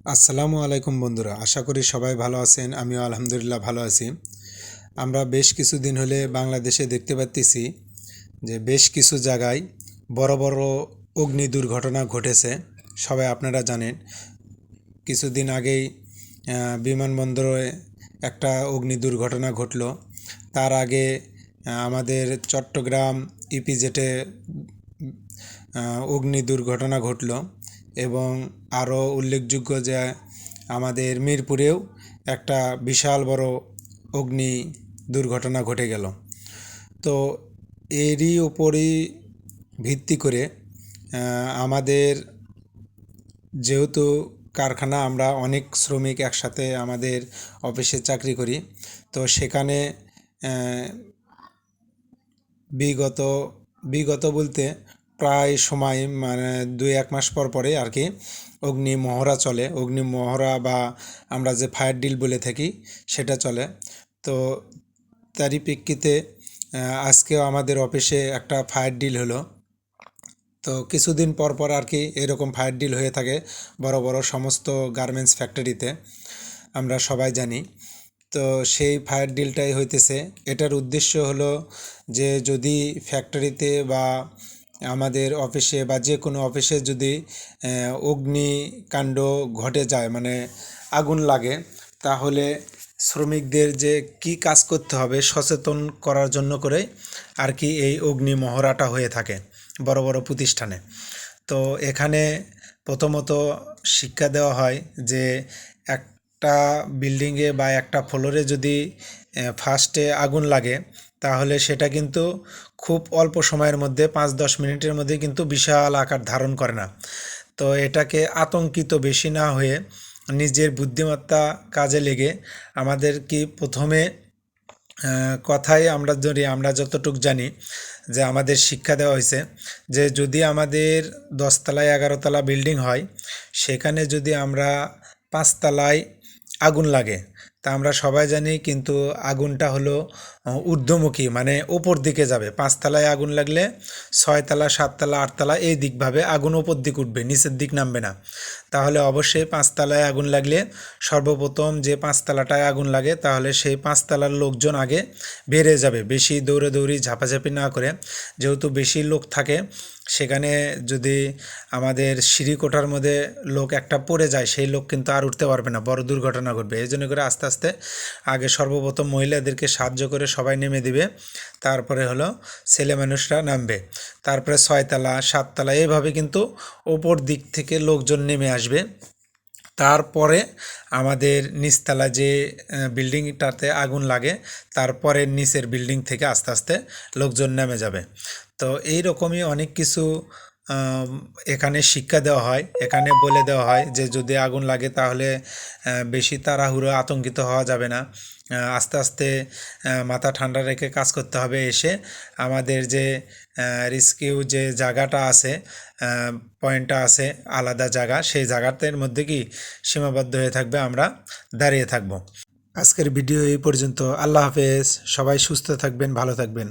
আসসালামু আলাইকুম বন্ধুরা, আশা করি সবাই ভালো আছেন। আমিও আলহামদুলিল্লাহ ভালো আছি। আমরা বেশ কিছুদিন হলে বাংলাদেশে দেখতে পাচ্ছি যে বেশ কিছু জায়গায় বড় বড় অগ্নি দুর্ঘটনা ঘটেছে। সবাই আপনারা জানেন, কিছুদিন আগেই বিমানবন্দরে একটা অগ্নি দুর্ঘটনা ঘটল। তার আগে আমাদের চট্টগ্রাম ইপিজেটে অগ্নি দুর্ঘটনা ঘটল এবং আরও উল্লেখযোগ্য যে আমাদের মিরপুরেও একটা বিশাল বড় অগ্নি দুর্ঘটনা ঘটে গেল। তো এরই উপরই ভিত্তি করে আমাদের যেহেতু কারখানা, আমরা অনেক শ্রমিক একসাথে আমাদের অফিসে চাকরি করি, তো সেখানে বিগত বিগত বলতে প্রায় সময় মানে 2-1 মাস পর পরে আর কি অগ্নি মহড়া চলে। অগ্নি মহড়া বা আমরা যে ফায়ার ড্রিল বলে থাকি সেটা চলে। তো তারই প্রেক্ষিতে আজকেও আমাদের অফিসে একটা ফায়ার ড্রিল হলো। তো কিছুদিন পর পর আর কি এরকম ফায়ার ড্রিল হয়ে থাকে বড় বড় সমস্ত গার্মেন্টস ফ্যাক্টরিতে, আমরা সবাই জানি। তো সেই ফায়ার ড্রিলটাই হইতেছে। এটার উদ্দেশ্য হলো যে যদি ফ্যাক্টরিতে বা আমাদের অফিসে বা যে কোনো অফিসে যদি অগ্নিকাণ্ড ঘটে যায়, মানে আগুন লাগে, তাহলে শ্রমিকদের যে কি কাজ করতে হবে সচেতন করার জন্য করে আর কি এই অগ্নি মহড়াটা হয়ে থাকে বড় বড় প্রতিষ্ঠানে। তো এখানে প্রথমত শিক্ষা দেওয়া হয় যে একটা বিল্ডিংয়ে বা একটা ফ্লোরে যদি ফার্স্টে আগুন লাগে, তাহলে সেটা কিন্তু খুব অল্প সময়ের মধ্যে 5-10 মিনিটের মধ্যে কিন্তু বিশাল আকার ধারণ করে না। তো এটাকে আতঙ্কিত বেশি না হয়ে নিজের বুদ্ধিমত্তা কাজে লেগে আমাদের কি প্রথমে কথায় আমরা যতটুক জানি যে আমাদের শিক্ষা দেওয়া হয়েছে যে যদি আমাদের 10তলায় 11তলা বিল্ডিং হয়, সেখানে যদি আমরা 5তলায় আগুন লাগে, তা আমরা সবাই জানি কিন্তু আগুনটা হলো ঊর্ধ্বমুখী, মানে ওপর দিকে যাবে। 5তলায় আগুন লাগলে 6তলা 7তলা 8তলা এই দিকভাবে আগুন ওপর দিক উঠবে, নিচের দিক নামবে না। তাহলে অবশ্যই 5তলায় আগুন লাগলে সর্বপ্রথম যে 5তলাটায় আগুন লাগে, তাহলে সেই 5তলার লোকজন আগে বেড়ে যাবে, বেশি দৌড়াদৌড়ি ঝাপাঝাপি না করে। যেহেতু বেশি লোক থাকে সেখানে, যদি আমাদের সিঁড়ি কোঠার মধ্যে লোক একটা পড়ে যায়, সেই লোক কিন্তু আর উঠতে পারবে না, বড় দুর্ঘটনা ঘটবে। এই জন্য করে আস্তে আস্তে আগে সর্বপ্রথম মহিলাদেরকে সাহায্য করে সবাই নেমে দিবে, তারপরে হলো ছেলে মানুষরা নামবে, তারপরে 6তলা 7তলা এইভাবে কিন্তু ওপর দিক থেকে লোকজন নেমে আসবে। তারপরে আমাদের নিচতলা যে বিল্ডিংটাতে আগুন লাগে, তারপরে নিচের বিল্ডিং থেকে আস্তে আস্তে লোকজন নেমে যাবে। তো এই রকমই অনেক কিছু এখানে শিক্ষা দেওয়া হয়। এখানে বলে দেওয়া হয় যে যদি আগুন লাগে তাহলে বেশি তাড়াহুড়ো আতঙ্কিত হওয়া যাবে না, আস্তে আস্তে মাথা ঠান্ডা রেখে কাজ করতে হবে। এসে আমাদের যে রেস্কিউ যে জায়গাটা আছে, পয়েন্টটা আছে আলাদা জায়গা, সেই জায়গাটার মধ্যে কি সীমাবদ্ধ হয়ে থাকবে, আমরা দাঁড়িয়ে থাকব। আজকের ভিডিও এই পর্যন্ত। আল্লাহ হাফেজ। সবাই সুস্থ থাকবেন, ভালো থাকবেন।